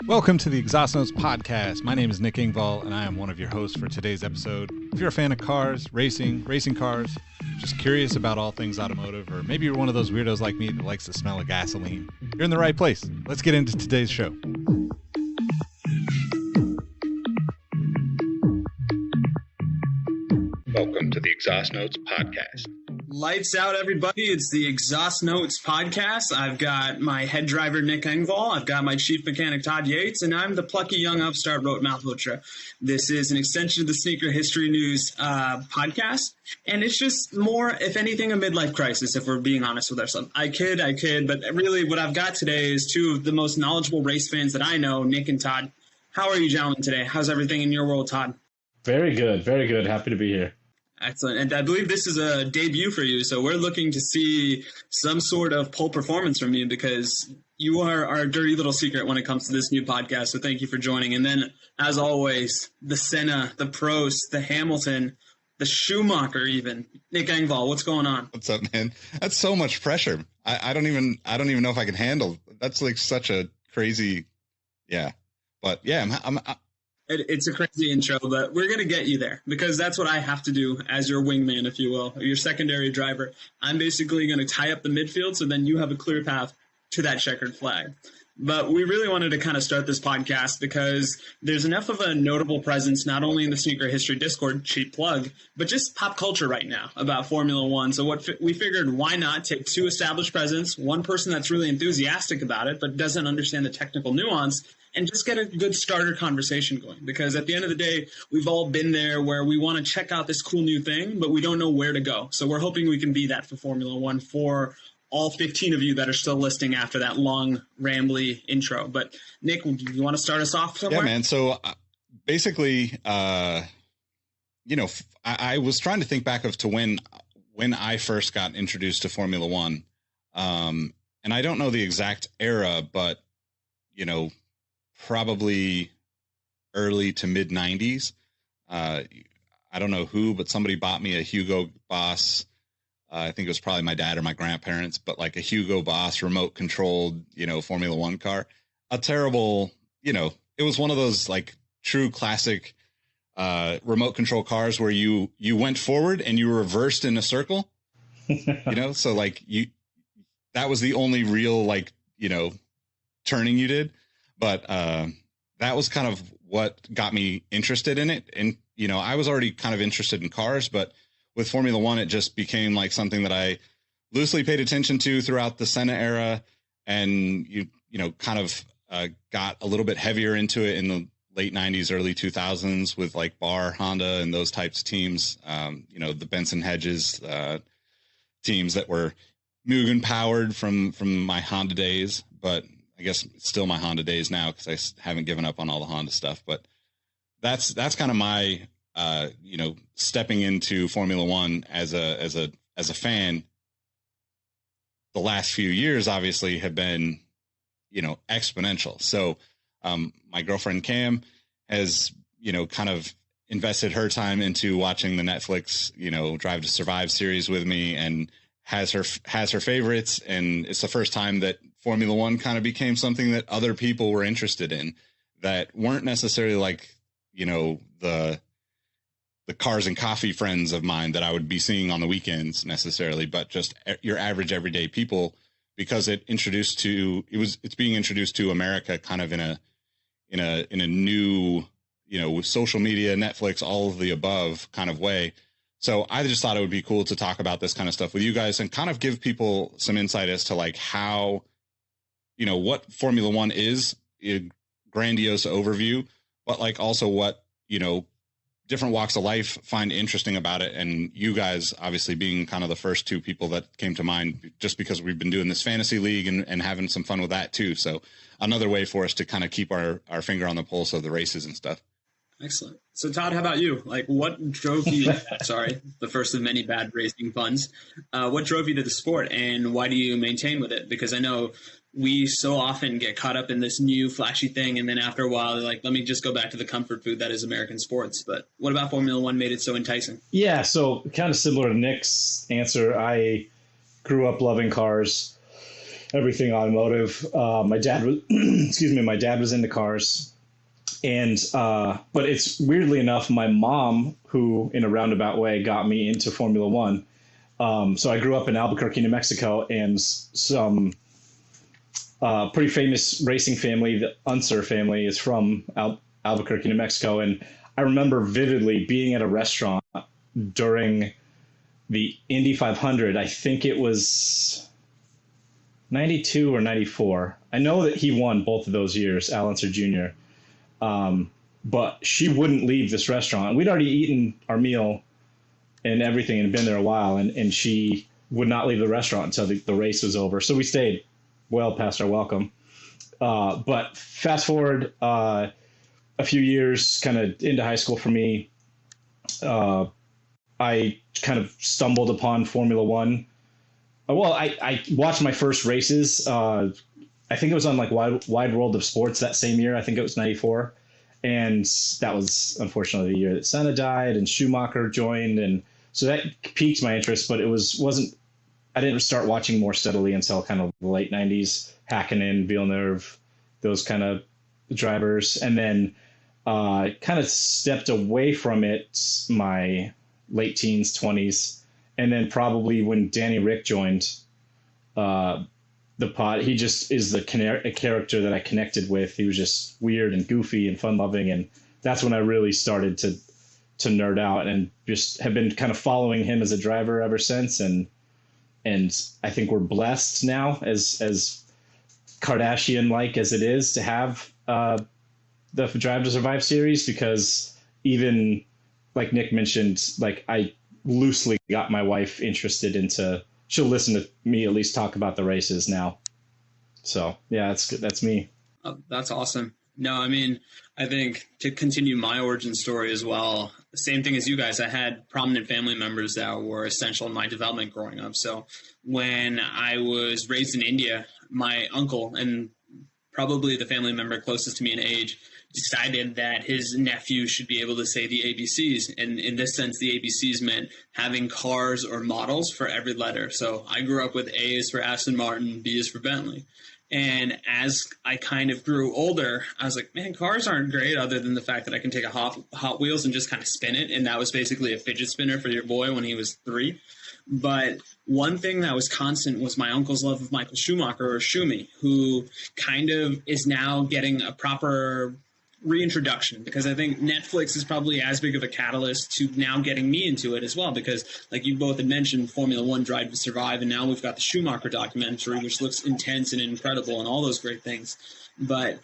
Welcome to the Exhaust Notes podcast. My name is Nick Engvall, and I am one of your hosts for today's episode. If you're a fan of cars, racing cars, just curious about all things automotive, or maybe you're one of those weirdos like me that likes the smell of gasoline, you're in the right place. Let's get into today's show. Welcome to the Exhaust Notes podcast. Lights out, everybody. It's the Exhaust Notes podcast. I've got my head driver, Nick Engvall. I've got my chief mechanic, Todd Yates, and I'm the plucky young upstart, Rohit Malhotra. This is an extension of the Sneaker History News podcast, and it's just more, if anything, a midlife crisis, if we're being honest with ourselves. I kid, but really what I've got today is two of the most knowledgeable race fans that I know, Nick and Todd. How are you gentlemen today? How's everything in your world, Todd? Very good, very good. Happy to be here. Excellent. And I believe this is a debut for you, so we're looking to see some sort of pole performance from you because you are our dirty little secret when it comes to this new podcast, so thank you for joining. And then, as always, the Senna, the Prost, the Hamilton, the Schumacher even. Nick Engvall, what's going on? What's up, man? That's so much pressure. I don't even know if I can handle. That's like such a crazy, yeah. But yeah, It's a crazy intro, but we're going to get you there because that's what I have to do as your wingman, if you will, or your secondary driver. I'm basically going to tie up the midfield so then you have a clear path to that checkered flag. But we really wanted to kind of start this podcast because there's enough of a notable presence, not only in the Sneaker History Discord, cheap plug, but just pop culture right now about Formula One. So we figured, why not take two established presidents, one person that's really enthusiastic about it but doesn't understand the technical nuance, and just get a good starter conversation going. Because at the end of the day, we've all been there where we want to check out this cool new thing, but we don't know where to go. So we're hoping we can be that for Formula One for all 15 of you that are still listening after that long, rambly intro. But Nick, do you want to start us off somewhere? Yeah, man. So basically, I was trying to think back to when I first got introduced to Formula One. And I don't know the exact era, but, probably early to mid 90s. I don't know who, but somebody bought me a Hugo Boss. I think it was probably my dad or my grandparents, but like a Hugo Boss remote controlled, Formula One car. A terrible, it was one of those like true classic remote control cars where you went forward and you reversed in a circle, so like that was the only real turning you did. But that was kind of what got me interested in it. And, I was already kind of interested in cars, but with Formula One, it just became like something that I loosely paid attention to throughout the Senna era. And, kind of got a little bit heavier into it in the late 90s, early 2000s with like Bar, Honda, and those types of teams, the Benson Hedges teams that were Mugen powered from my Honda days. But I guess it's still my Honda days now because I haven't given up on all the Honda stuff. But that's kind of my stepping into Formula One as a fan. The last few years obviously have been exponential. So my girlfriend Cam has kind of invested her time into watching the Netflix Drive to Survive series with me and has her favorites, and it's the first time that Formula One kind of became something that other people were interested in that weren't necessarily like, the cars and coffee friends of mine that I would be seeing on the weekends necessarily, but just your average everyday people, because it's being introduced to America kind of in a new, with social media, Netflix, all of the above kind of way. So I just thought it would be cool to talk about this kind of stuff with you guys and kind of give people some insight as to like how, what Formula One is, a grandiose overview, but like also what, different walks of life find interesting about it. And you guys obviously being kind of the first two people that came to mind just because we've been doing this fantasy league and having some fun with that too. So another way for us to kind of keep our finger on the pulse of the races and stuff. Excellent. So Todd, how about you? Like what drove you, sorry, the first of many bad racing puns. What drove you to the sport and why do you maintain with it? Because I know we so often get caught up in this new flashy thing. And then after a while, they're like, let me just go back to the comfort food that is American sports. But what about Formula One made it so enticing? Yeah. So kind of similar to Nick's answer. I grew up loving cars. everything automotive. My dad was, excuse me, my dad was into cars, and but it's weirdly enough, my mom, who in a roundabout way got me into Formula One. So I grew up in Albuquerque, New Mexico, and some pretty famous racing family, the Unser family, is from Albuquerque, New Mexico, and I remember vividly being at a restaurant during the Indy 500. I think it was 92 or 94. I know that he won both of those years, Al Unser Jr. But she wouldn't leave this restaurant. We'd already eaten our meal and everything and been there a while, and she would not leave the restaurant until the race was over. So we stayed well past our welcome. But fast forward a few years kind of into high school for me, I kind of stumbled upon Formula One. Well, I watched my first races. I think it was on like Wide World of Sports that same year. I think it was 94. And that was unfortunately the year that Senna died and Schumacher joined. And so that piqued my interest, but I didn't start watching more steadily until kind of the late 90s, Hakkinen, Villeneuve, those kind of drivers. And then kind of stepped away from it my late teens, 20s. And then probably when Danny Rick joined the pod, he just is a character that I connected with. He was just weird and goofy and fun loving. And that's when I really started to nerd out and just have been kind of following him as a driver ever since. And I think we're blessed now as Kardashian-like as it is to have the Drive to Survive series, because even like Nick mentioned, like I loosely got my wife interested into, she'll listen to me at least talk about the races now. So yeah, that's me. Oh, that's awesome. No, I mean, I think to continue my origin story as well, the same thing as you guys, I had prominent family members that were essential in my development growing up. So when I was raised in India, my uncle, and probably the family member closest to me in age, decided that his nephew should be able to say the ABCs. And in this sense, the ABCs meant having cars or models for every letter. So I grew up with A is for Aston Martin, B is for Bentley. And as I kind of grew older, I was like, man, cars aren't great other than the fact that I can take a Hot Wheels and just kind of spin it. And that was basically a fidget spinner for your boy when he was 3. But one thing that was constant was my uncle's love of Michael Schumacher, or Schumi, who kind of is now getting a proper reintroduction, because I think Netflix is probably as big of a catalyst to now getting me into it as well, because like you both had mentioned, Formula One, Drive to Survive, and now we've got the Schumacher documentary, which looks intense and incredible and all those great things. But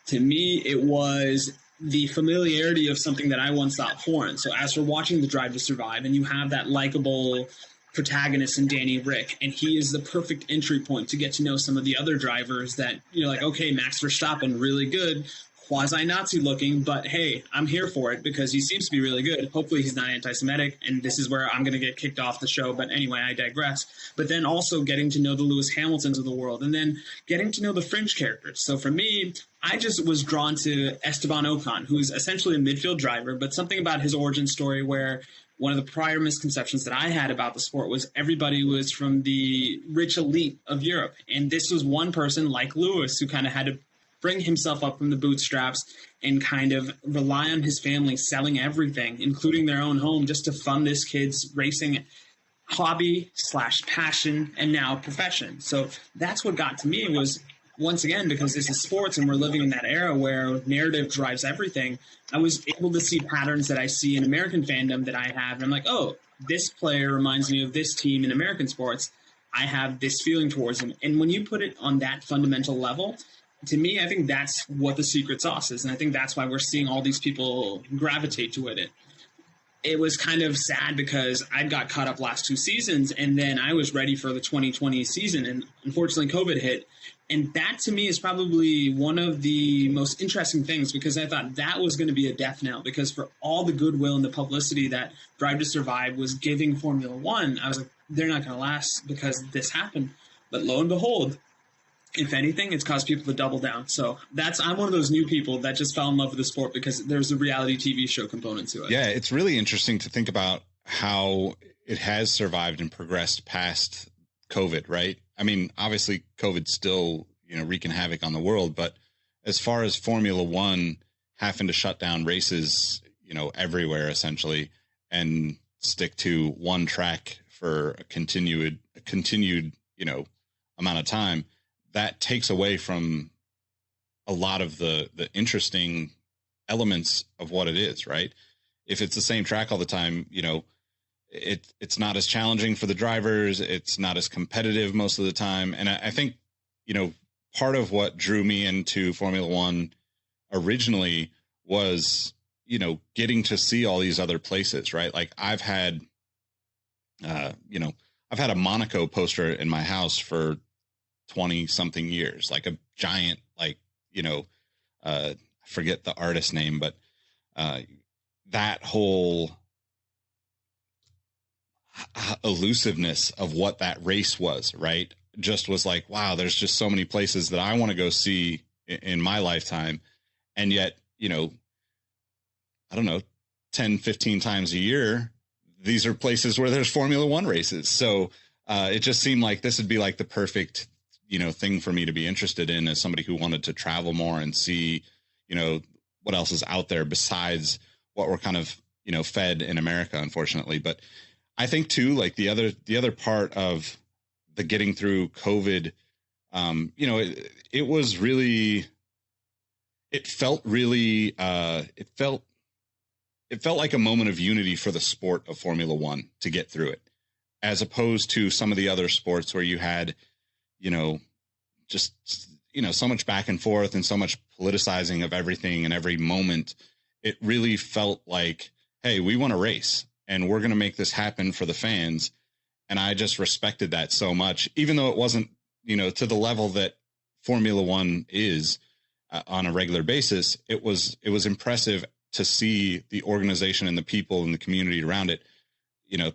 to me, it was the familiarity of something that I once thought foreign. So as we're watching the Drive to Survive, and you have that likable protagonist in Danny Rick, and he is the perfect entry point to get to know some of the other drivers that you're like, okay, Max Verstappen, really good, quasi-Nazi looking, but hey, I'm here for it because he seems to be really good. Hopefully he's not anti-Semitic, and this is where I'm going to get kicked off the show, but anyway, I digress. But then also getting to know the Lewis Hamiltons of the world, and then getting to know the fringe characters. So for me, I just was drawn to Esteban Ocon, who's essentially a midfield driver, but something about his origin story where one of the prior misconceptions that I had about the sport was everybody was from the rich elite of Europe. And this was one person like Lewis who kind of had to bring himself up from the bootstraps and kind of rely on his family selling everything, including their own home, just to fund this kid's racing hobby / passion and now profession. So that's what got to me was, once again, because this is sports and we're living in that era where narrative drives everything, I was able to see patterns that I see in American fandom that I have. And I'm like, oh, this player reminds me of this team in American sports. I have this feeling towards them. And when you put it on that fundamental level, to me, I think that's what the secret sauce is. And I think that's why we're seeing all these people gravitate to it. It was kind of sad because I got caught up last 2 seasons, and then I was ready for the 2020 season, and unfortunately COVID hit. And that to me is probably one of the most interesting things, because I thought that was going to be a death knell, because for all the goodwill and the publicity that Drive to Survive was giving Formula One, I was like, they're not going to last because this happened. But lo and behold, if anything, it's caused people to double down. So I'm one of those new people that just fell in love with the sport because there's a reality TV show component to it. Yeah, it's really interesting to think about how it has survived and progressed past COVID, right? I mean, obviously COVID's still, wreaking havoc on the world, but as far as Formula One having to shut down races, everywhere essentially, and stick to one track for a continued, amount of time, that takes away from a lot of the interesting elements of what it is, right? If it's the same track all the time, it's not as challenging for the drivers. It's not as competitive most of the time. And I think, part of what drew me into Formula One originally was, getting to see all these other places, right? Like I've had a Monaco poster in my house for 20 something years, like a giant, I forget the artist name, but that whole elusiveness of what that race was, right? Just was like, wow, there's just so many places that I want to go see in my lifetime. And yet, I don't know, 10, 15 times a year, these are places where there's Formula One races. So it just seemed like this would be like the perfect, thing for me to be interested in as somebody who wanted to travel more and see, what else is out there besides what we're kind of, fed in America, unfortunately. But I think too, like the other part of the getting through COVID, it was really, it felt really, it felt like a moment of unity for the sport of Formula One to get through it, as opposed to some of the other sports where you had, just, so much back and forth and so much politicizing of everything and every moment. It really felt like, hey, we want to race and we're going to make this happen for the fans. And I just respected that so much, even though it wasn't, to the level that Formula One is on a regular basis. It was impressive to see the organization and the people and the community around it,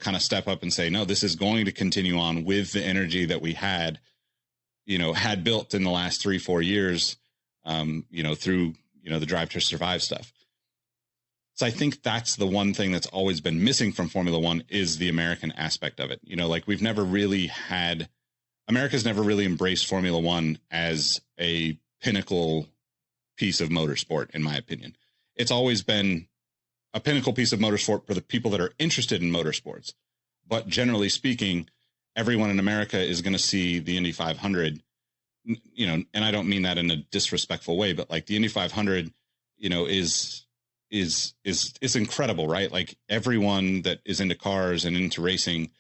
kind of step up and say, no, this is going to continue on with the energy that we had built in the last 3-4 years, through, the Drive to Survive stuff. So I think that's the one thing that's always been missing from Formula One is the American aspect of it. We've never really had, America's never really embraced Formula One as a pinnacle piece of motorsport, in my opinion. It's always been a pinnacle piece of motorsport for the people that are interested in motorsports. But generally speaking, everyone in America is going to see the Indy 500, and I don't mean that in a disrespectful way, but like the Indy 500, is incredible, right? Like everyone that is into cars and into racing,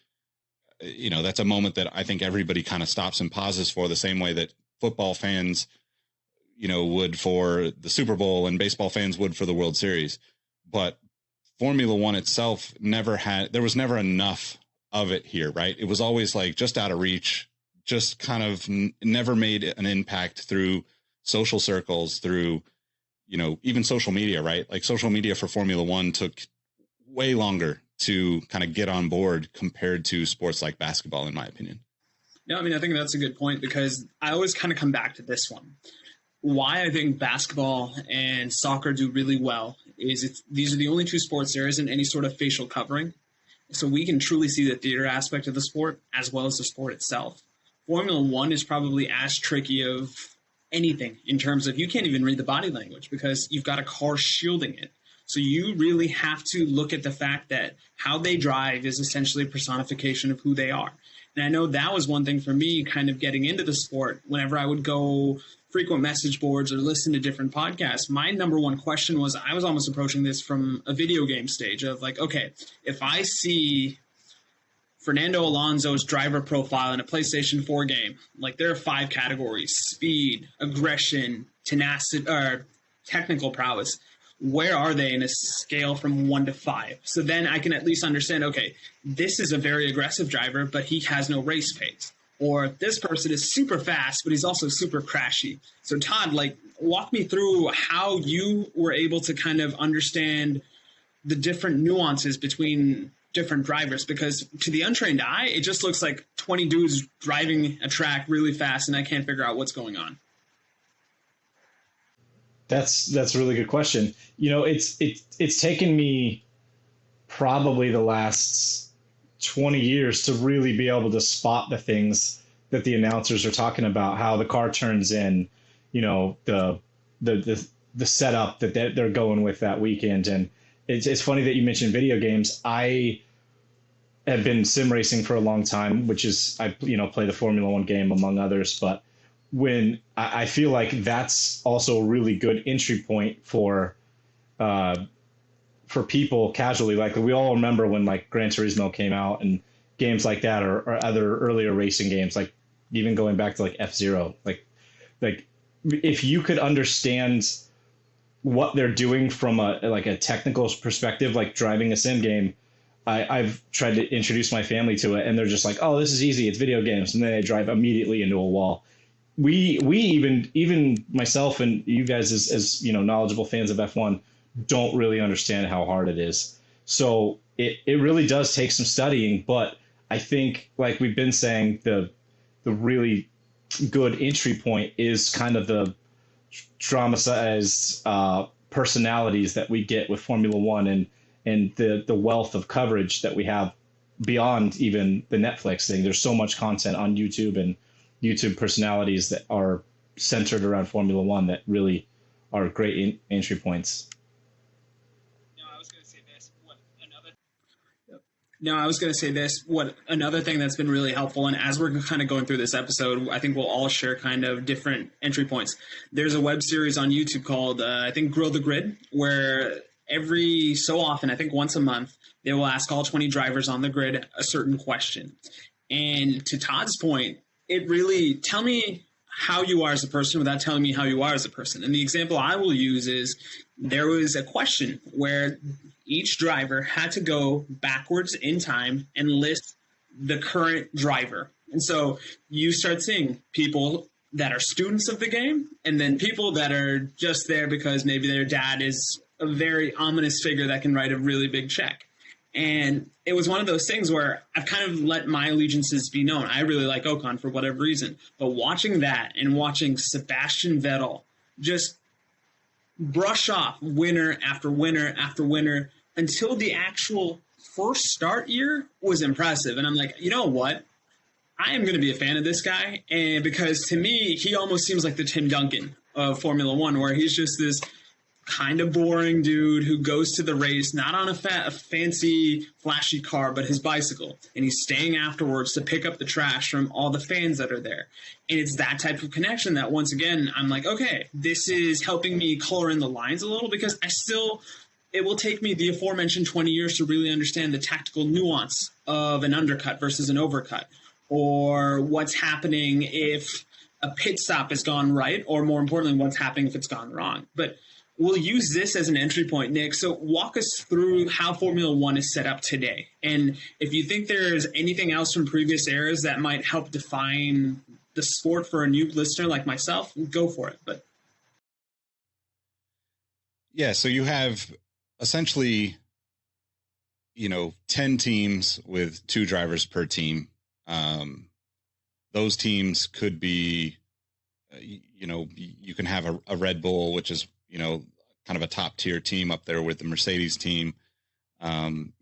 that's a moment that I think everybody kind of stops and pauses for, the same way that football fans, would for the Super Bowl and baseball fans would for the World Series. But Formula One itself there was never enough of it here, right? It was always like just out of reach, just kind of never made an impact through social circles, through, even social media, right? Like social media for Formula One took way longer to kind of get on board compared to sports like basketball, in my opinion. No, I mean, I think that's a good point, because I always kind of come back to this one. Why I think basketball and soccer do really well is these are the only two sports there isn't any sort of facial covering. So we can truly see the theater aspect of the sport as well as the sport itself. Formula One is probably as tricky of anything in terms of you can't even read the body language because you've got a car shielding it. So you really have to look at the fact that how they drive is essentially a personification of who they are. And I know that was one thing for me kind of getting into the sport. Whenever I would go frequent message boards or listen to different podcasts, my number one question was, I was almost approaching this from a video game stage of like, okay, if I see Fernando Alonso's driver profile in a PlayStation 4 game, like there are 5 categories: speed, aggression, tenacity, or technical prowess. Where are they in a scale from 1 to 5? So then I can at least understand, okay, this is a very aggressive driver, but he has no race pace. Or this person is super fast, but he's also super crashy. So Todd, like, walk me through how you were able to kind of understand the different nuances between different drivers, because to the untrained eye, it just looks like 20 dudes driving a track really fast, and I can't figure out what's going on. That's a really good question. It's taken me probably the last 20 years to really be able to spot the things that the announcers are talking about how the car turns in, the setup that they're going with that weekend. And it's funny that you mentioned video games. I have been sim racing for a long time, which is I play the Formula One game among others. But when I feel like that's also a really good entry point for people casually. Like we all remember when like Gran Turismo came out and games like that, or other earlier racing games, like even going back to like F-Zero. Like if you could understand what they're doing from a technical perspective, like driving a sim game. I've tried to introduce my family to it, and they're just like, "Oh, this is easy. It's video games," and then they drive immediately into a wall. We even myself and you guys as knowledgeable fans of F1 don't really understand how hard it is. So it really does take some studying, but I think, like we've been saying, the really good entry point is kind of the dramatized personalities that we get with Formula One, and the wealth of coverage that we have beyond even the Netflix thing. There's so much content on YouTube and YouTube personalities that are centered around Formula One that really are great entry points. I was going to say this. What another thing that's been really helpful, and as we're kind of going through this episode, I think we'll all share kind of different entry points. There's a web series on YouTube called, I think, Grow the Grid, where every so often, I think once a month, they will ask all 20 drivers on the grid a certain question. And to Todd's point, it really, tell me how you are as a person without telling me how you are as a person. And the example I will use is there was a question where each driver had to go backwards in time and list the current driver. And so you start seeing people that are students of the game, and then people that are just there because maybe their dad is a very ominous figure that can write a really big check. And it was one of those things where I've kind of let my allegiances be known. I really like Ocon for whatever reason. But watching that and watching Sebastian Vettel just brush off winner after winner after winner until the actual first start year was impressive. And I'm like, you know what? I am going to be a fan of this guy. And because to me, he almost seems like the Tim Duncan of Formula One, where he's just this kind of boring dude who goes to the race, not on a fancy, flashy car, but his bicycle. And he's staying afterwards to pick up the trash from all the fans that are there. And it's that type of connection that, once again, I'm like, okay, this is helping me color in the lines a little, because it will take me the aforementioned 20 years to really understand the tactical nuance of an undercut versus an overcut, or what's happening if a pit stop has gone right, or more importantly, what's happening if it's gone wrong. But we'll use this as an entry point, Nick. So walk us through how Formula One is set up today. And if you think there's anything else from previous eras that might help define the sport for a new listener like myself, go for it. But yeah, so you have essentially, 10 teams with 2 drivers per team. Those teams could be, you can have a Red Bull, which is, kind of a top tier team up there with the Mercedes team. Then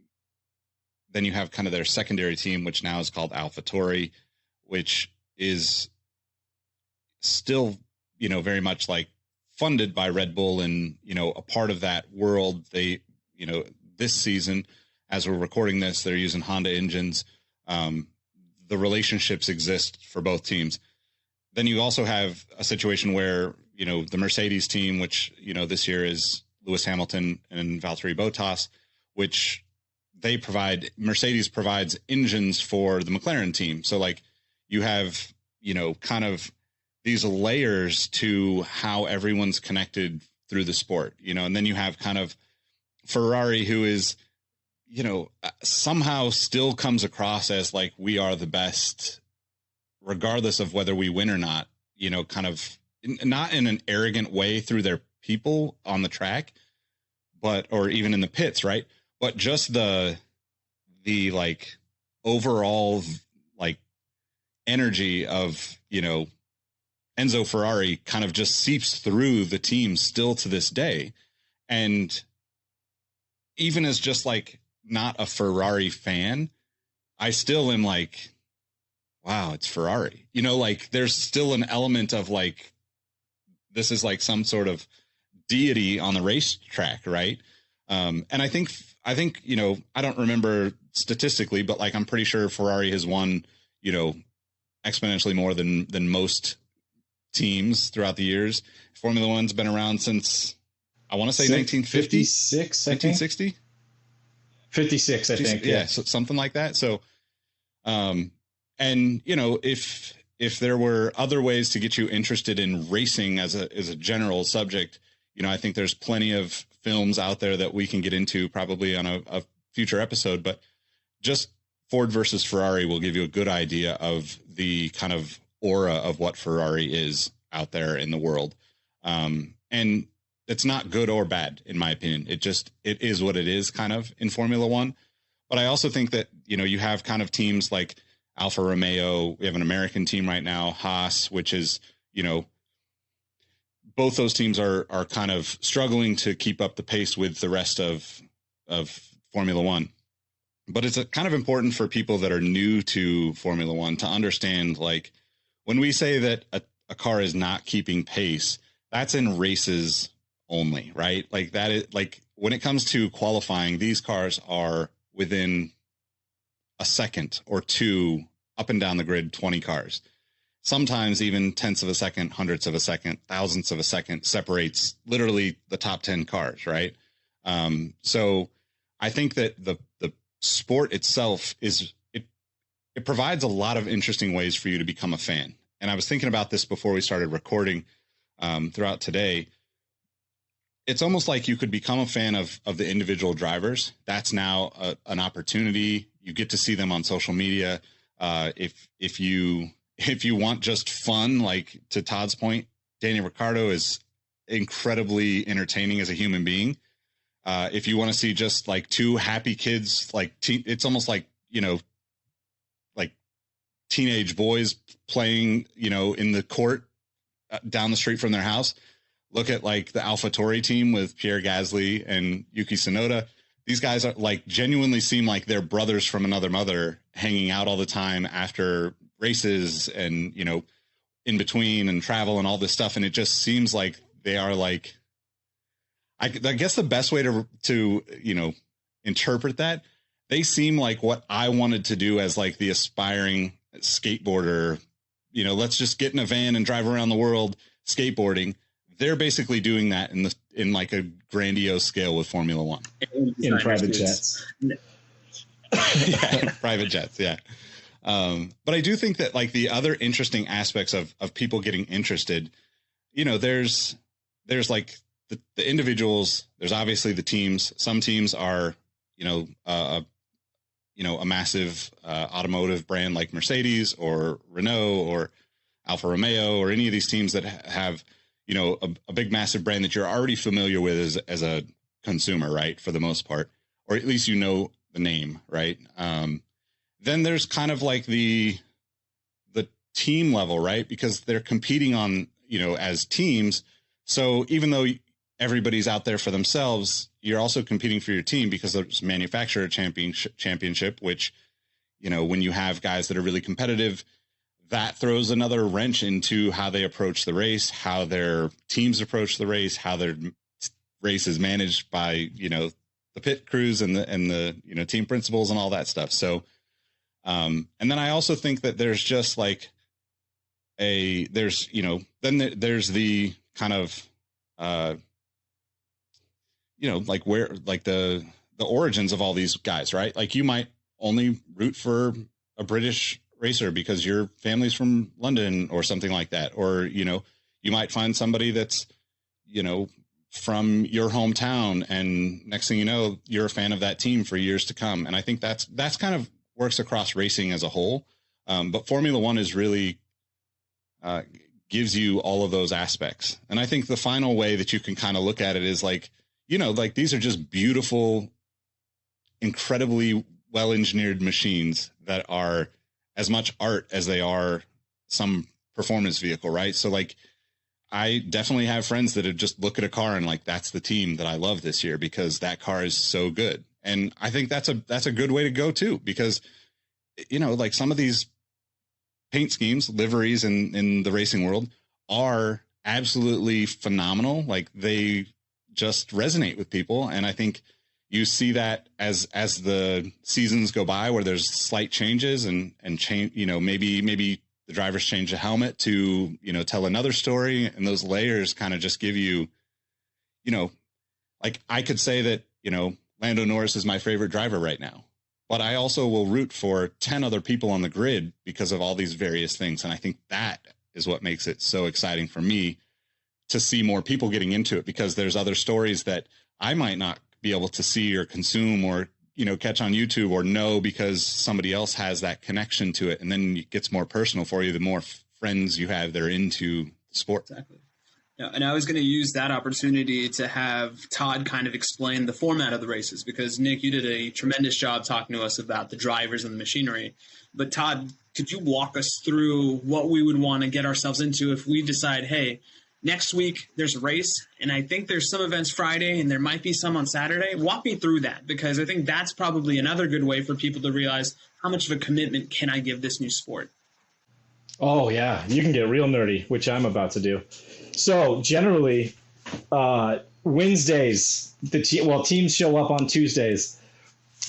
you have kind of their secondary team, which now is called AlphaTauri, which is still, very much like funded by Red Bull and, a part of that world. They, this season, as we're recording this, they're using Honda engines. The relationships exist for both teams. Then you also have a situation where, the Mercedes team, which, this year is Lewis Hamilton and Valtteri Bottas, which Mercedes provides engines for the McLaren team. So like you have, kind of these layers to how everyone's connected through the sport, and then you have kind of Ferrari, who is, somehow still comes across as like, we are the best, regardless of whether we win or not, kind of not in an arrogant way through their people on the track, or even in the pits. Right. But just the like overall, like energy of, Enzo Ferrari kind of just seeps through the team still to this day. And even as just like not a Ferrari fan, I still am like, wow, it's Ferrari. You know, like there's still an element of like, this is like some sort of deity on the racetrack, right? And I think, you know, I don't remember statistically, but like I'm pretty sure Ferrari has won, you know, exponentially more than most teams throughout the years. Formula One's been around since, I want to say 1950, 56, 1960, 56, I think. Yeah, so something like that. So, and you know, if there were other ways to get you interested in racing as a general subject, you know, I think there's plenty of films out there that we can get into probably on a future episode, but just Ford versus Ferrari will give you a good idea of the kind of aura of what Ferrari is out there in the world. And it's not good or bad, in my opinion. It is what it is kind of in Formula One. But I also think that, you know, you have kind of teams like Alfa Romeo. We have an American team right now, Haas, which is, you know, both those teams are kind of struggling to keep up the pace with the rest of Formula One. But it's kind of important for people that are new to Formula One to understand, like, when we say that a car is not keeping pace, that's in races only, right? Like that is like when it comes to qualifying, these cars are within a second or two up and down the grid, 20 cars. Sometimes even tenths of a second, hundredths of a second, thousandths of a second separates literally the top 10 cars, right? So I think that the sport itself it provides a lot of interesting ways for you to become a fan. And I was thinking about this before we started recording throughout today. It's almost like you could become a fan of the individual drivers. That's now an opportunity. You get to see them on social media. If you want just fun, like to Todd's point, Daniel Ricciardo is incredibly entertaining as a human being. If you want to see just like two happy kids, like it's almost like, you know, like teenage boys playing, you know, in the court down the street from their house. Look at like the AlphaTauri team with Pierre Gasly and Yuki Tsunoda. These guys are like genuinely seem like they're brothers from another mother, hanging out all the time after races and, you know, in between and travel and all this stuff. And it just seems like they are like, I guess the best way to, you know, interpret that, they seem like what I wanted to do as like the aspiring skateboarder. You know, let's just get in a van and drive around the world skateboarding. They're basically doing that in like a grandiose scale with Formula One. In private jets. Yeah, private jets, yeah. But I do think that like the other interesting aspects of people getting interested, you know, there's like the individuals, there's obviously the teams. Some teams are, you know, a massive automotive brand like Mercedes or Renault or Alfa Romeo or any of these teams that have, you know, a big, massive brand that you're already familiar with as a consumer, right? For the most part, or at least, you know, the name, right? Then there's kind of like the team level, right? Because they're competing on, you know, as teams. So even though everybody's out there for themselves, you're also competing for your team because there's manufacturer championship, which, you know, when you have guys that are really competitive, that throws another wrench into how they approach the race, how their teams approach the race, how their race is managed by, you know, the pit crews and the, you know, team principals and all that stuff. So, and then I also think that there's just like there's, you know, then there's the kind of, you know, like where, like the origins of all these guys, right? Like you might only root for a British racer because your family's from London or something like that. Or, you know, you might find somebody that's, you know, from your hometown, and next thing you know, you're a fan of that team for years to come. And I think that's kind of works across racing as a whole. But Formula One is really gives you all of those aspects. And I think the final way that you can kind of look at it is like, you know, like these are just beautiful, incredibly well-engineered machines that are as much art as they are some performance vehicle, right? So like, I definitely have friends that have just look at a car and like, that's the team that I love this year because that car is so good. And I think that's a good way to go too, because, you know, like some of these paint schemes, liveries in the racing world are absolutely phenomenal. Like they just resonate with people. And I think you see that as the seasons go by, where there's slight changes and change, maybe the drivers change the helmet to, tell another story. And those layers kind of just give you, like I could say that, Lando Norris is my favorite driver right now, but I also will root for 10 other people on the grid because of all these various things. And I think that is what makes it so exciting for me to see more people getting into it, because there's other stories that I might not be able to see or consume or, catch on YouTube or know because somebody else has that connection to it. And then it gets more personal for you the more friends you have that are into sport. Exactly. Yeah, and I was going to use that opportunity to have Todd kind of explain the format of the races, because Nick, you did a tremendous job talking to us about the drivers and the machinery. But Todd, could you walk us through what we would want to get ourselves into if we decide, hey, next week there's a race, and I think there's some events Friday and there might be some on Saturday? Walk me through that, because I think that's probably another good way for people to realize how much of a commitment can I give this new sport. Oh, yeah. You can get real nerdy, which I'm about to do. So generally, Wednesdays, teams show up on Tuesdays,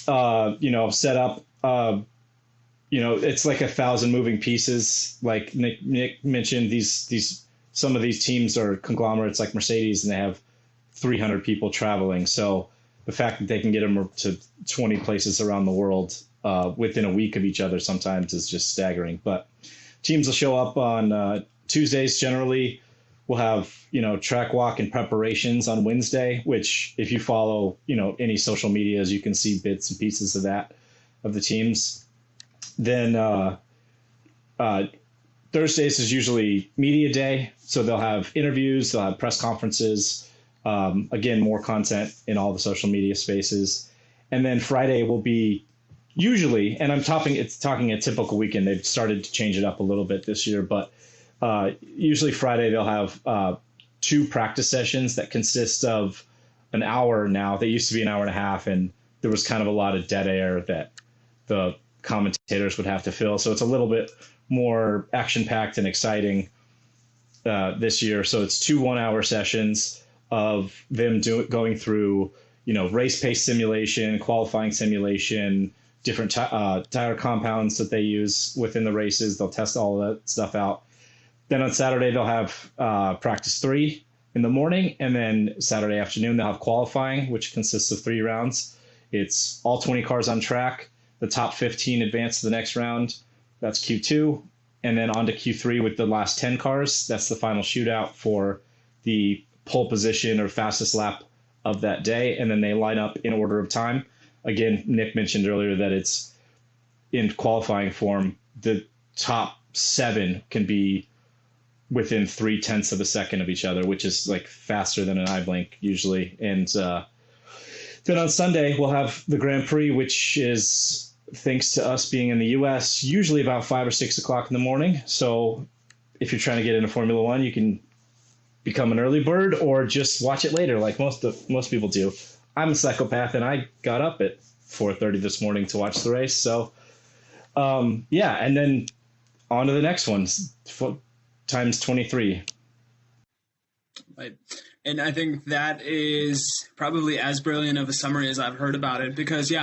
set up, it's like 1,000 moving pieces. Like Nick mentioned, some of these teams are conglomerates like Mercedes, and they have 300 people traveling. So the fact that they can get them to 20 places around the world within a week of each other sometimes is just staggering. But teams will show up on Tuesdays. Generally, we'll have, track walk and preparations on Wednesday, which if you follow, any social medias, you can see bits and pieces of that, of the teams. Then Thursdays is usually media day. So they'll have interviews, they'll have press conferences, again, more content in all the social media spaces. And then Friday will be usually, and I'm talking a typical weekend. They've started to change it up a little bit this year, but usually Friday they'll have 2 practice sessions that consist of an hour now. They used to be an hour and a half, and there was kind of a lot of dead air that the commentators would have to fill. So it's a little bit more action-packed and exciting this year. So it's 2 one-hour sessions of them going through, race pace simulation, qualifying simulation, different tire compounds that they use within the races. They'll test all of that stuff out. Then on Saturday, they'll have practice 3 in the morning, and then Saturday afternoon, they'll have qualifying, which consists of 3 rounds. It's all 20 cars on track. The top 15 advance to the next round. That's Q2. And then on to Q3 with the last 10 cars. That's the final shootout for the pole position or fastest lap of that day. And then they line up in order of time. Again, Nick mentioned earlier that it's in qualifying form. The top 7 can be within 0.3 of a second of each other, which is like faster than an eye blink usually. And then on Sunday, we'll have the Grand Prix, which is, thanks to us being in the U.S., usually about 5 or 6 o'clock in the morning. So if you're trying to get into Formula One, you can become an early bird or just watch it later, like most people do. I'm a psychopath, and I got up at 4:30 this morning to watch the race. So, and then on to the next one, times 23. Right. And I think that is probably as brilliant of a summary as I've heard about it, because,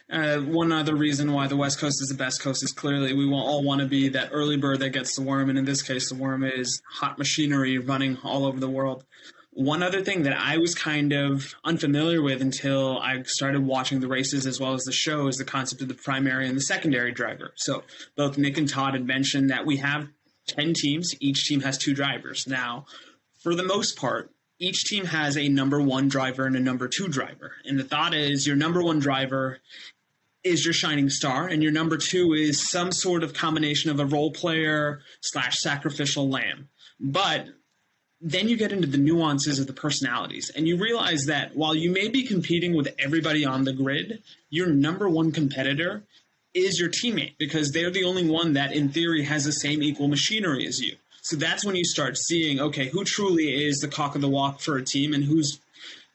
one other reason why the West Coast is the best coast is clearly we will all want to be that early bird that gets the worm, and in this case, the worm is hot machinery running all over the world. One other thing that I was kind of unfamiliar with until I started watching the races as well as the show is the concept of the primary and the secondary driver. So both Nick and Todd had mentioned that we have 10 teams. Each team has 2 drivers. Now, for the most part, each team has a number 1 driver and a number 2 driver. And the thought is your number 1 driver is your shining star, and your number 2 is some sort of combination of a role player / sacrificial lamb. But then you get into the nuances of the personalities, and you realize that while you may be competing with everybody on the grid, your number 1 competitor is your teammate, because they're the only one that, in theory, has the same equal machinery as you. So that's when you start seeing, okay, who truly is the cock of the walk for a team and who's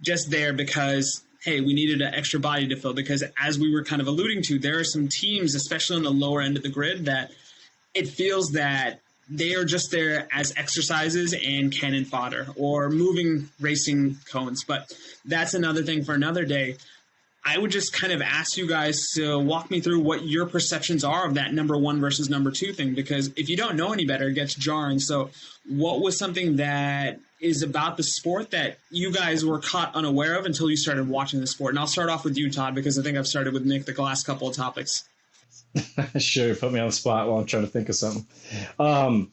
just there because, hey, we needed an extra body to fill. Because as we were kind of alluding to, there are some teams, especially on the lower end of the grid, that it feels that they are just there as exercises and cannon fodder or moving racing cones. But that's another thing for another day. I would just kind of ask you guys to walk me through what your perceptions are of that number one versus number two thing, because if you don't know any better, it gets jarring. So what was something that is about the sport that you guys were caught unaware of until you started watching the sport? And I'll start off with you, Todd, because I think I've started with Nick the last couple of topics. Sure, put me on the spot while I'm trying to think of something. I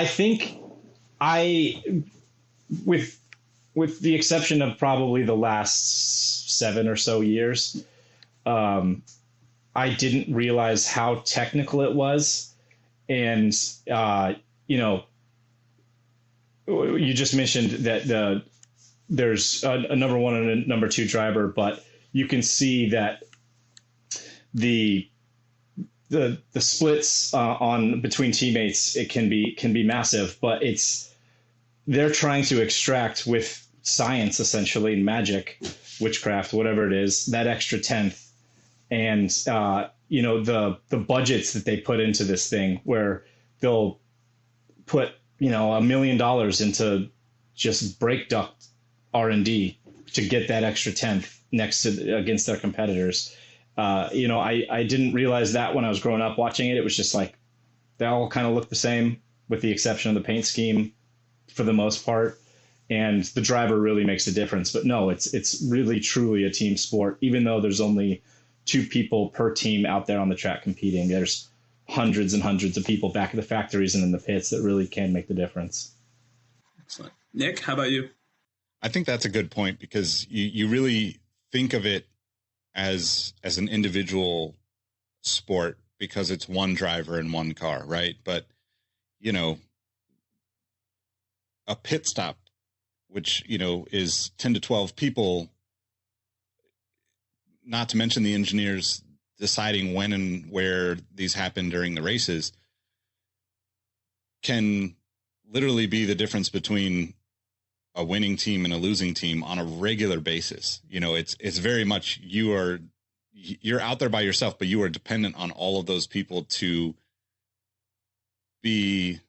think with the exception of probably the last 7 or so years, I didn't realize how technical it was. And, you just mentioned that there's a number one and a number two driver, but you can see that the splits on between teammates, it can be massive, but they're trying to extract with science, essentially, magic, witchcraft, whatever it is, that extra tenth. And the budgets that they put into this thing, where they'll put $1 million into just brake duct R&D to get that extra tenth against their competitors. I didn't realize that when I was growing up watching it. It was just like they all kind of look the same, with the exception of the paint scheme for the most part. And the driver really makes a difference. But no, it's really truly a team sport. Even though there's only 2 people per team out there on the track competing, there's hundreds and hundreds of people back at the factories and in the pits that really can make the difference. Excellent. Nick, how about you? I think that's a good point, because you really think of it as an individual sport because it's one driver and one car, right? But, a pit stop, which, is 10 to 12 people, not to mention the engineers deciding when and where these happen during the races, can literally be the difference between a winning team and a losing team on a regular basis. It's very much you're out there by yourself, but you are dependent on all of those people to be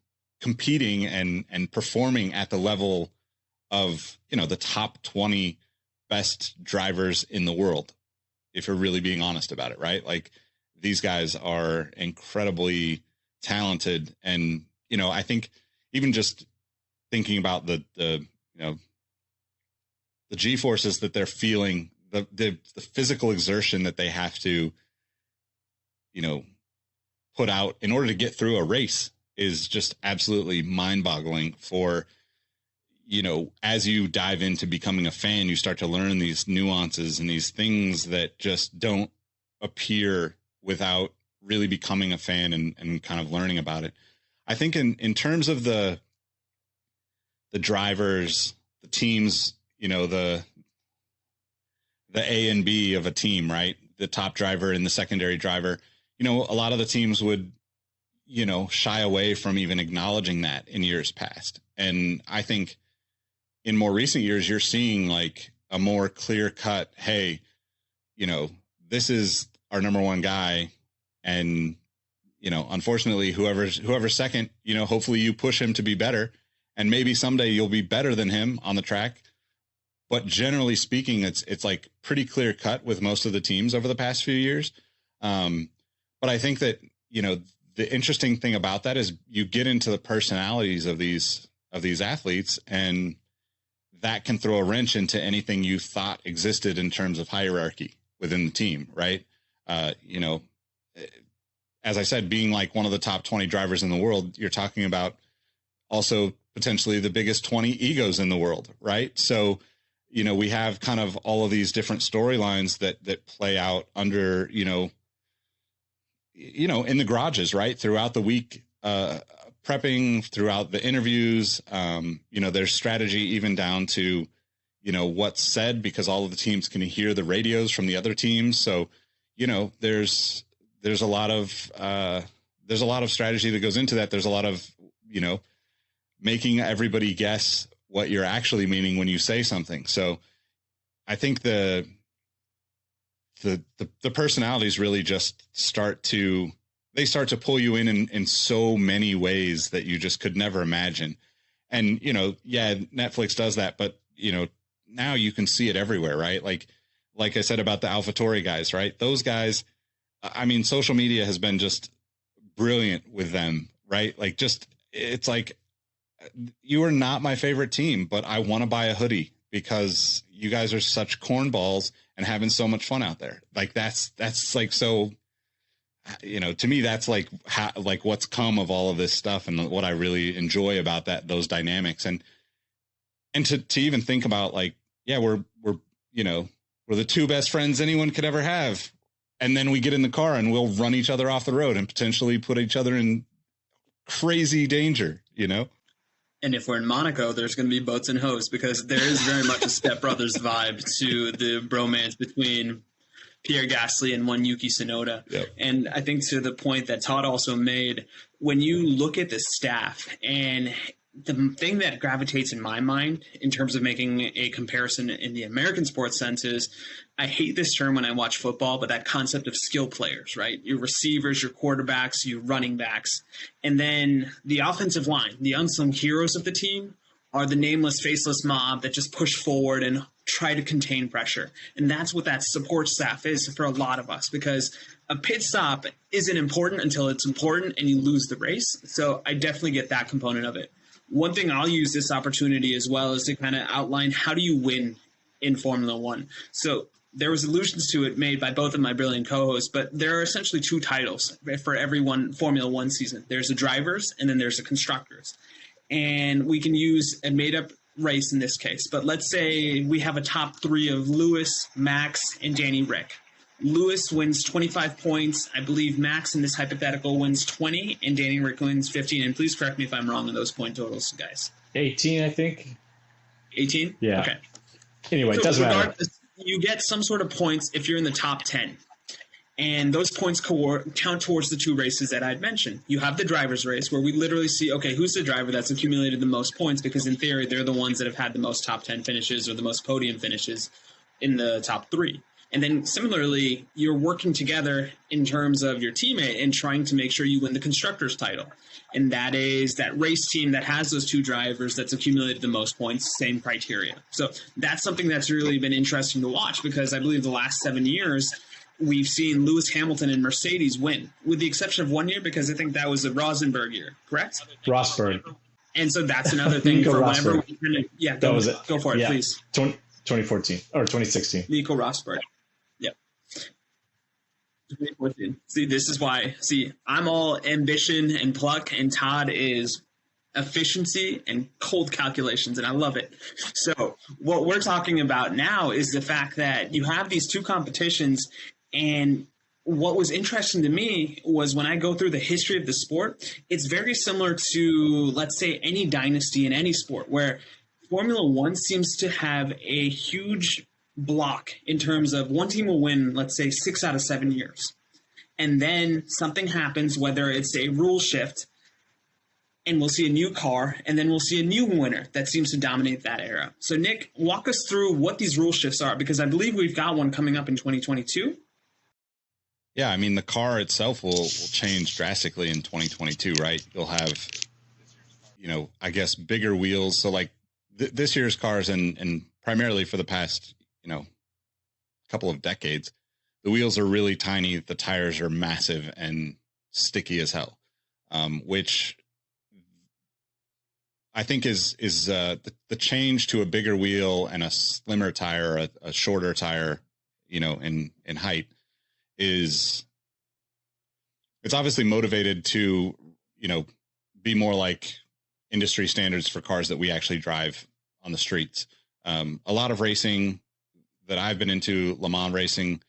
competing and performing at the level of, the top 20 best drivers in the world, if you're really being honest about it, right? Like, these guys are incredibly talented. And, I think even just thinking about the G forces that they're feeling, the physical exertion that they have to, put out in order to get through a race is just absolutely mind boggling. For, as you dive into becoming a fan, you start to learn these nuances and these things that just don't appear without really becoming a fan and kind of learning about it. I think in terms of the drivers, the teams, the A and B of a team, right? The top driver and the secondary driver, a lot of the teams would, shy away from even acknowledging that in years past. And I think in more recent years, you're seeing like a more clear cut, hey, this is our number one guy. And, unfortunately, whoever's second, hopefully you push him to be better. And maybe someday you'll be better than him on the track. But generally speaking, it's like pretty clear cut with most of the teams over the past few years. But I think that, the interesting thing about that is you get into the personalities of these athletes, and that can throw a wrench into anything you thought existed in terms of hierarchy within the team. Right. As I said, being like one of the top 20 drivers in the world, you're talking about also potentially the biggest 20 egos in the world. Right. So, we have kind of all of these different storylines that play out under, in the garages, right, throughout the week, prepping, throughout the interviews. There's strategy even down to, what's said, because all of the teams can hear the radios from the other teams. So, there's a lot of strategy that goes into that. There's a lot of, making everybody guess what you're actually meaning when you say something. So I think the personalities really just start to they start to pull you in so many ways that you just could never imagine. And, you know, yeah, Netflix does that, but, you know, now you can see it everywhere, right? Like I said about the AlphaTauri guys, right? Those guys, I mean, social media has been just brilliant with them, right? Like, just, it's like, you are not my favorite team, but I want to buy a hoodie because you guys are such cornballs and having so much fun out there. Like, that's like, so, you know, to me, that's like like what's come of all of this stuff and what I really enjoy about those dynamics. And to even think about, like, yeah, we're, you know, we're the two best friends anyone could ever have. And then we get in the car and we'll run each other off the road and potentially put each other in crazy danger, you know? And if we're in Monaco, there's going to be boats and hose, because there is very much a Step Brothers vibe to the bromance between Pierre Gasly and one Yuki Tsunoda. Yep. And I think to the point that Todd also made, when you look at the staff, and the thing that gravitates in my mind in terms of making a comparison in the American sports sense is, I hate this term when I watch football, but that concept of skill players, right? Your receivers, your quarterbacks, your running backs, and then the offensive line, the unsung heroes of the team, are the nameless, faceless mob that just push forward and try to contain pressure. And that's what that support staff is for a lot of us, because a pit stop isn't important until it's important and you lose the race. So I definitely get that component of it. One thing I'll use this opportunity as well is to kind of outline, how do you win in Formula One? So there was allusions to it made by both of my brilliant co-hosts, but there are essentially two titles for every one Formula One season. There's the drivers and then there's the constructors. And we can use a made-up race in this case. But let's say we have a top three of Lewis, Max, and Danny Rick. Lewis wins 25 points. I believe Max in this hypothetical wins 20, and Danny Rick wins 15. And please correct me if I'm wrong on those point totals, guys. 18, I think. 18? Yeah. Okay. Anyway, it doesn't matter. You get some sort of points if you're in the top 10. And those points count towards the two races that I'd mentioned. You have the driver's race, where we literally see, okay, who's the driver that's accumulated the most points? Because in theory, they're the ones that have had the most top 10 finishes or the most podium finishes in the top three. And then similarly, you're working together in terms of your teammate and trying to make sure you win the constructor's title. And that is that race team that has those two drivers that's accumulated the most points, same criteria. So that's something that's really been interesting to watch, because I believe the last 7 years, we've seen Lewis Hamilton and Mercedes win, with the exception of 1 year, because I think that was the Rosenberg year, correct? Rosberg. And so that's another thing for whenever we kind of, yeah, go for it, please. 2014 or 2016. Nico Rosberg. Yep. 2014. See, this is why. See, I'm all ambition and pluck, and Todd is efficiency and cold calculations, and I love it. So what we're talking about now is the fact that you have these two competitions, and what was interesting to me was when I go through the history of the sport, it's very similar to, let's say, any dynasty in any sport, where Formula One seems to have a huge block in terms of one team will win, let's say, 6 out of 7 years. And then something happens, whether it's a rule shift, and we'll see a new car, and then we'll see a new winner that seems to dominate that era. So, Nick, walk us through what these rule shifts are, because I believe we've got one coming up in 2022. Yeah, I mean, the car itself will change drastically in 2022, right? You'll have, you know, I guess, bigger wheels. So, like, this year's cars, and primarily for the past, you know, couple of decades, the wheels are really tiny. The tires are massive and sticky as hell, which I think is the change to a bigger wheel and a slimmer tire, a shorter tire, you know, in height, it's obviously motivated to, you know, be more like industry standards for cars that we actually drive on the streets. A lot of racing that I've been into, Le Mans racing,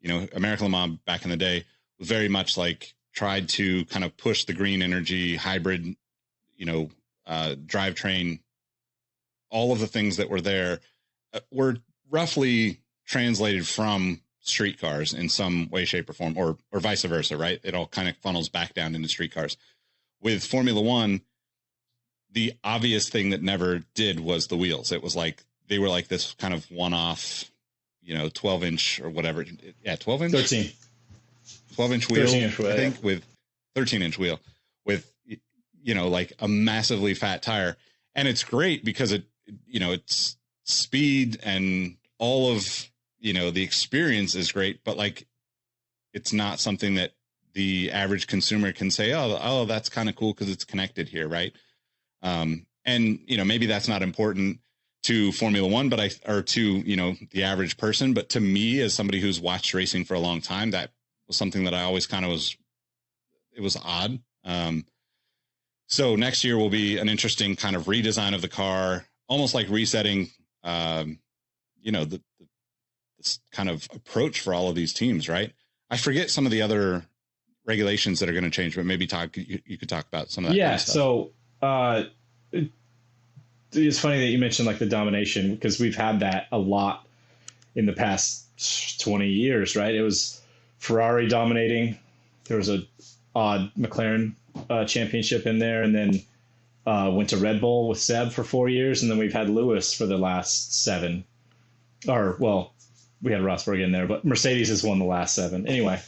you know, American Le Mans back in the day, was very much like tried to kind of push the green energy hybrid, you know, drivetrain. All of the things that were there were roughly translated from street cars in some way, shape, or form, or vice versa, right? It all kind of funnels back down into street cars. With Formula One, the obvious thing that never did was the wheels. It was like they were like this kind of one-off, you know, 12-inch or whatever. Yeah, 12-inch? 13. 12-inch wheel, 13-inch wheel, I think, with 13-inch wheel with, like a massively fat tire. And it's great because it's speed and all of, the experience is great, but like, it's not something that the average consumer can say, oh, that's kind of cool because it's connected here, right? And maybe that's not important to Formula One, or to the average person, but to me, as somebody who's watched racing for a long time, that was something that I always kind of it was odd. So next year will be an interesting kind of redesign of the car, almost like resetting, this kind of approach for all of these teams, right? I forget some of the other regulations that are going to change, but maybe you could talk about some of that. Yeah. Kind of stuff. So it's funny that you mentioned like the domination, because we've had that a lot in the past 20 years, right? It was Ferrari dominating. There was a odd McLaren championship in there, and then went to Red Bull with Seb for 4 years, and then we've had Lewis for the last 7. Or, well, we had Rosberg in there, but Mercedes has won the last 7. Anyway,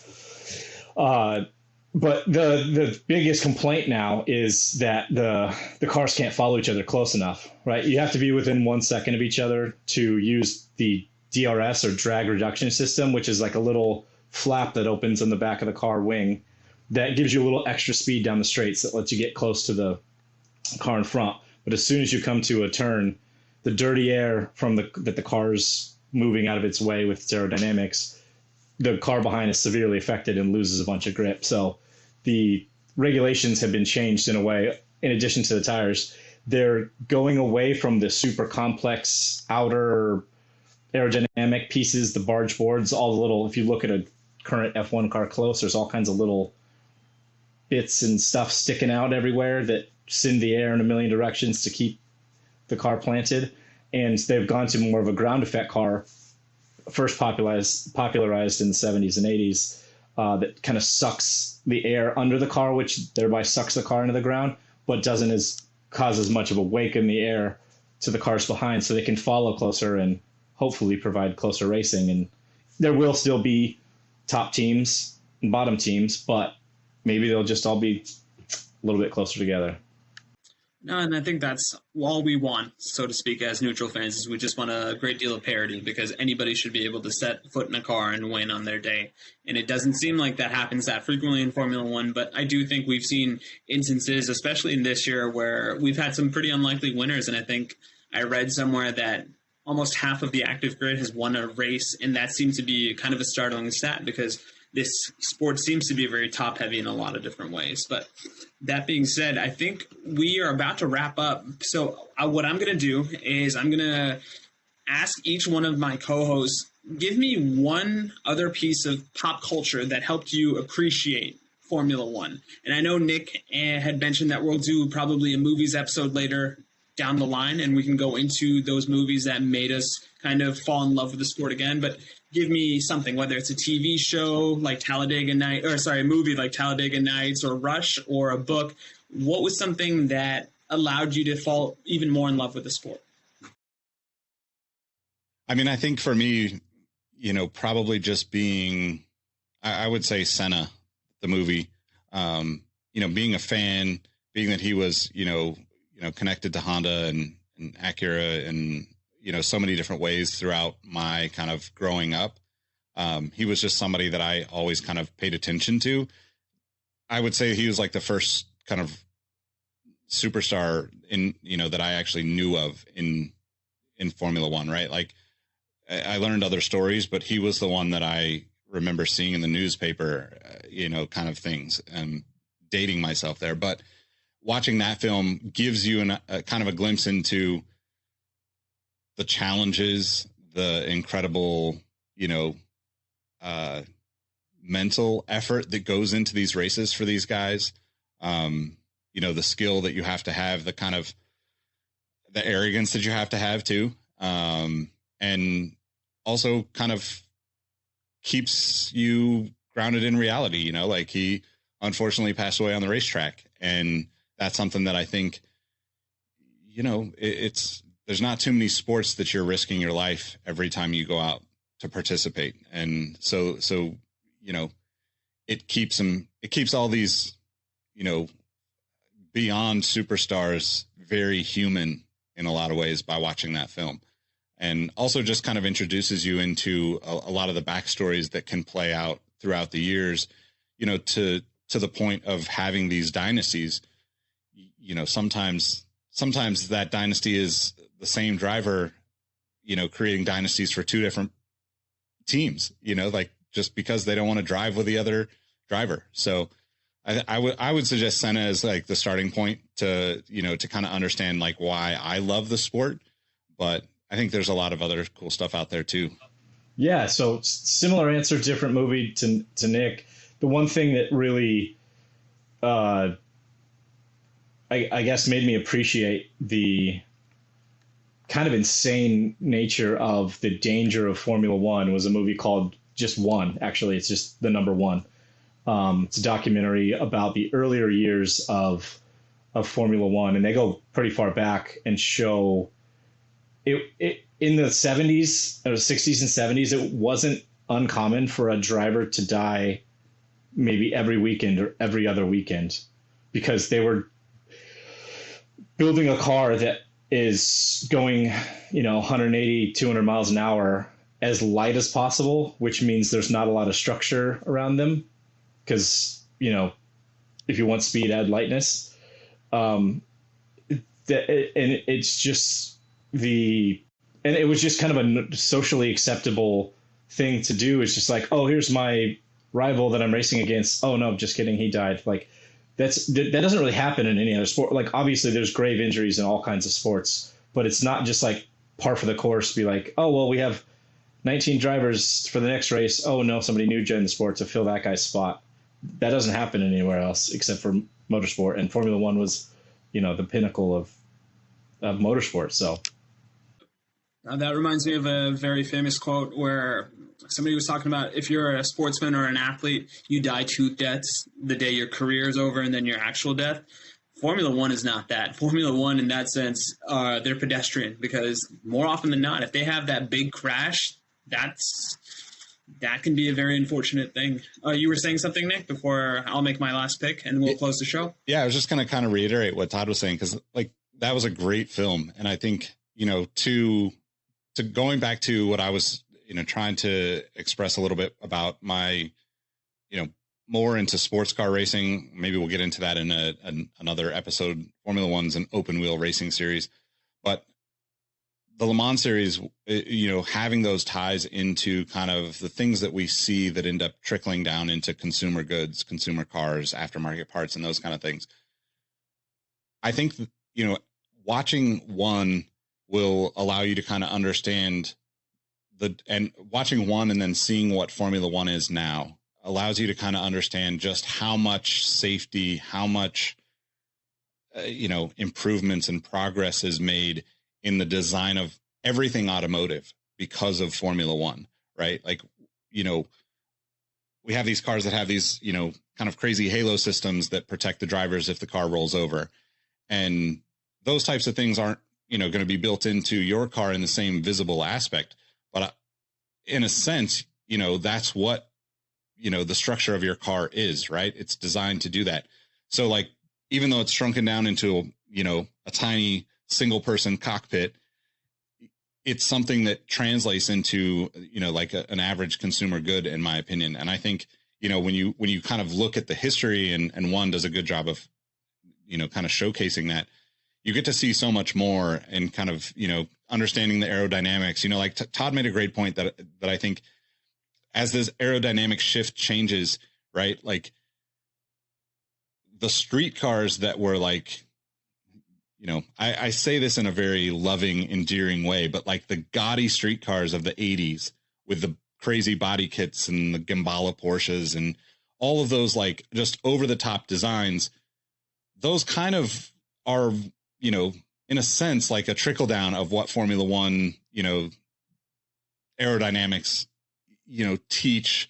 but the biggest complaint now is that the cars can't follow each other close enough, right? You have to be within 1 second of each other to use the DRS, or drag reduction system, which is like a little flap that opens on the back of the car wing that gives you a little extra speed down the straights that lets you get close to the car in front. But as soon as you come to a turn, the dirty air from that the car's moving out of its way with its aerodynamics, the car behind is severely affected and loses a bunch of grip. So the regulations have been changed in a way. In addition to the tires, they're going away from the super complex outer aerodynamic pieces, the barge boards, all the little, if you look at a current F1 car close, there's all kinds of little bits and stuff sticking out everywhere that send the air in a million directions to keep the car planted. And they've gone to more of a ground effect car, first popularized in the 70s and 80s, that kind of sucks the air under the car, which thereby sucks the car into the ground, but doesn't cause as much of a wake in the air to the cars behind, so they can follow closer and hopefully provide closer racing. And there will still be top teams and bottom teams, but maybe they'll just all be a little bit closer together. No, and I think that's all we want, so to speak, as neutral fans, is we just want a great deal of parity, because anybody should be able to set foot in a car and win on their day. And it doesn't seem like that happens that frequently in Formula One, but I do think we've seen instances, especially in this year, where we've had some pretty unlikely winners. And I think I read somewhere that almost half of the active grid has won a race, and that seems to be kind of a startling stat, because this sport seems to be very top heavy in a lot of different ways. But that being said, I think we are about to wrap up. So what I'm going to do is I'm going to ask each one of my co-hosts, give me one other piece of pop culture that helped you appreciate Formula One. And I know Nick had mentioned that we'll do probably a movies episode later down the line, and we can go into those movies that made us kind of fall in love with the sport again. But give me something, whether it's a TV show like Talladega Nights, or sorry, a movie like Talladega Nights or Rush, or a book. What was something that allowed you to fall even more in love with the sport? I mean, I think for me, probably just being, I would say Senna, the movie, being a fan, being that he was, connected to Honda and Acura and, so many different ways throughout my kind of growing up. He was just somebody that I always kind of paid attention to. I would say he was like the first kind of superstar in, that I actually knew of in Formula One, right? Like I learned other stories, but he was the one that I remember seeing in the newspaper, kind of things, and dating myself there. But watching that film gives you a kind of a glimpse into the challenges, the incredible, mental effort that goes into these races for these guys. The skill that you have to have, the kind of the arrogance that you have to have too. And also kind of keeps you grounded in reality, like he unfortunately passed away on the racetrack. And that's something that I think, there's not too many sports that you're risking your life every time you go out to participate. And so, it keeps all these you know, beyond superstars, very human in a lot of ways by watching that film. And also just kind of introduces you into a lot of the backstories that can play out throughout the years, you know, to the point of having these dynasties. You know, sometimes that dynasty is the same driver, you know, creating dynasties for two different teams, you know, like just because they don't want to drive with the other driver. So I would suggest Senna as like the starting point to, you know, to kind of understand like why I love the sport. But I think there's a lot of other cool stuff out there too. Yeah. So similar answer, different movie to Nick. The one thing that really, I guess made me appreciate the kind of insane nature of the danger of Formula One was a movie called Just One. Actually, it's just the number one. It's a documentary about the earlier years of Formula One, and they go pretty far back and show it in the 70s or 60s and 70s. It wasn't uncommon for a driver to die maybe every weekend or every other weekend because they were building a car that is going, you know, 180, 200 miles an hour as light as possible, which means there's not a lot of structure around them. Because, you know, if you want speed, add lightness. And it's just and it was just kind of a socially acceptable thing to do. It's just like, oh, here's my rival that I'm racing against. Oh, no, just kidding. He died. Like that doesn't really happen in any other sport. Like, obviously there's grave injuries in all kinds of sports, but it's not just like par for the course. Be like, oh, well, we have 19 drivers for the next race. Oh, no, somebody new joined the sport to fill that guy's spot. That doesn't happen anywhere else except for motorsport, and Formula One was, you know, the pinnacle of motorsport. So that reminds me of a very famous quote where somebody was talking about if you're a sportsman or an athlete, you die two deaths the day your career is over and then your actual death. Formula One is not that. Formula One, in that sense, they're pedestrian because more often than not, if they have that big crash, that can be a very unfortunate thing. You were saying something, Nick, before I'll make my last pick and we'll close the show. Yeah, I was just going to kind of reiterate what Todd was saying because, like, that was a great film, and I think, you know, to going back to what I was, you know, trying to express a little bit about my, you know, more into sports car racing. Maybe we'll get into that in another episode. Formula One's an open wheel racing series, but the Le Mans series, you know, having those ties into kind of the things that we see that end up trickling down into consumer goods, consumer cars, aftermarket parts, and those kind of things. I think, you know, watching one will allow you to kind of understand and watching one and then seeing what Formula One is now allows you to kind of understand just how much safety, how much, you know, improvements and progress is made in the design of everything automotive because of Formula One, right? Like, you know, we have these cars that have these, you know, kind of crazy halo systems that protect the drivers if the car rolls over. And those types of things aren't, you know, going to be built into your car in the same visible aspect. But in a sense, you know, that's what, you know, the structure of your car is, right? It's designed to do that. So, like, even though it's shrunken down into, you know, a tiny single person cockpit, it's something that translates into, you know, like an average consumer good, in my opinion. And I think, you know, when you kind of look at the history and one does a good job of, you know, kind of showcasing that, you get to see so much more and kind of, you know, understanding the aerodynamics, you know, like Todd made a great point that I think as this aerodynamic shift changes, right? Like the street cars that were like, you know, I say this in a very loving, endearing way, but like the gaudy street cars of the 80s with the crazy body kits and the Gambala Porsches and all of those, like, just over the top designs, those kind of are, you know, in a sense, like a trickle down of what Formula One, you know, aerodynamics, you know, teach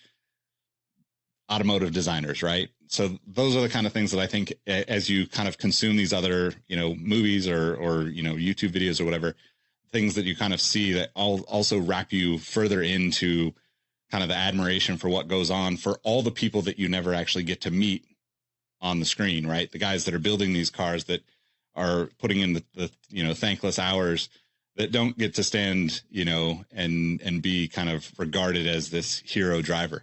automotive designers, right? So those are the kind of things that I think as you kind of consume these other, you know, movies or, you know, YouTube videos or whatever, things that you kind of see that also wrap you further into kind of the admiration for what goes on for all the people that you never actually get to meet on the screen, right? The guys that are building these cars that are putting in the thankless hours that don't get to stand, and be kind of regarded as this hero driver.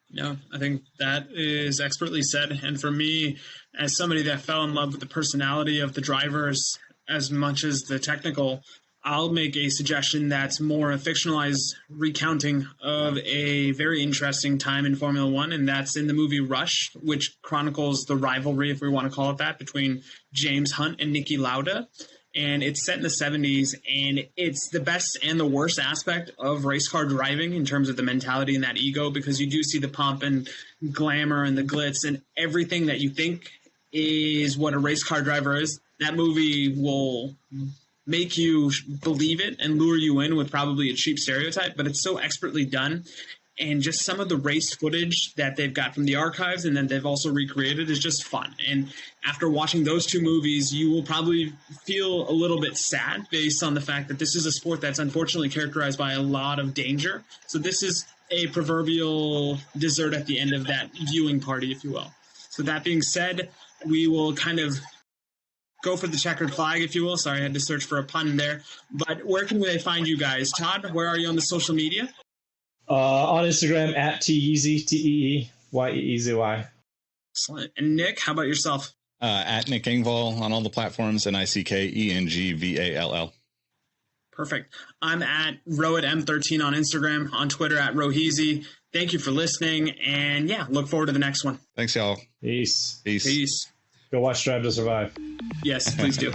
No, I think that is expertly said. And for me, as somebody that fell in love with the personality of the drivers as much as the technical, I'll make a suggestion that's more a fictionalized recounting of a very interesting time in Formula One, and that's in the movie Rush, which chronicles the rivalry, if we want to call it that, between James Hunt and Niki Lauda. And it's set in the 70s, and it's the best and the worst aspect of race car driving in terms of the mentality and that ego, because you do see the pomp and glamour and the glitz and everything that you think is what a race car driver is. That movie will make you believe it and lure you in with probably a cheap stereotype, but it's so expertly done. And just some of the race footage that they've got from the archives and then they've also recreated is just fun. And after watching those two movies, you will probably feel a little bit sad based on the fact that this is a sport that's unfortunately characterized by a lot of danger. So this is a proverbial dessert at the end of that viewing party, if you will. So that being said, we will kind of go for the checkered flag, if you will. Sorry, I had to search for a pun there. But where can they find you guys? Todd, where are you on the social media? On Instagram at Teezy, Teeyeezy. Excellent. And Nick, how about yourself? At Nick Engvall on all the platforms, NickEngvall. Perfect. I'm at Rohit M13 on Instagram, on Twitter at Roheezy. Thank you for listening, and look forward to the next one. Thanks, y'all. Peace. Peace. Peace. Go watch Drive to Survive. Yes, please do.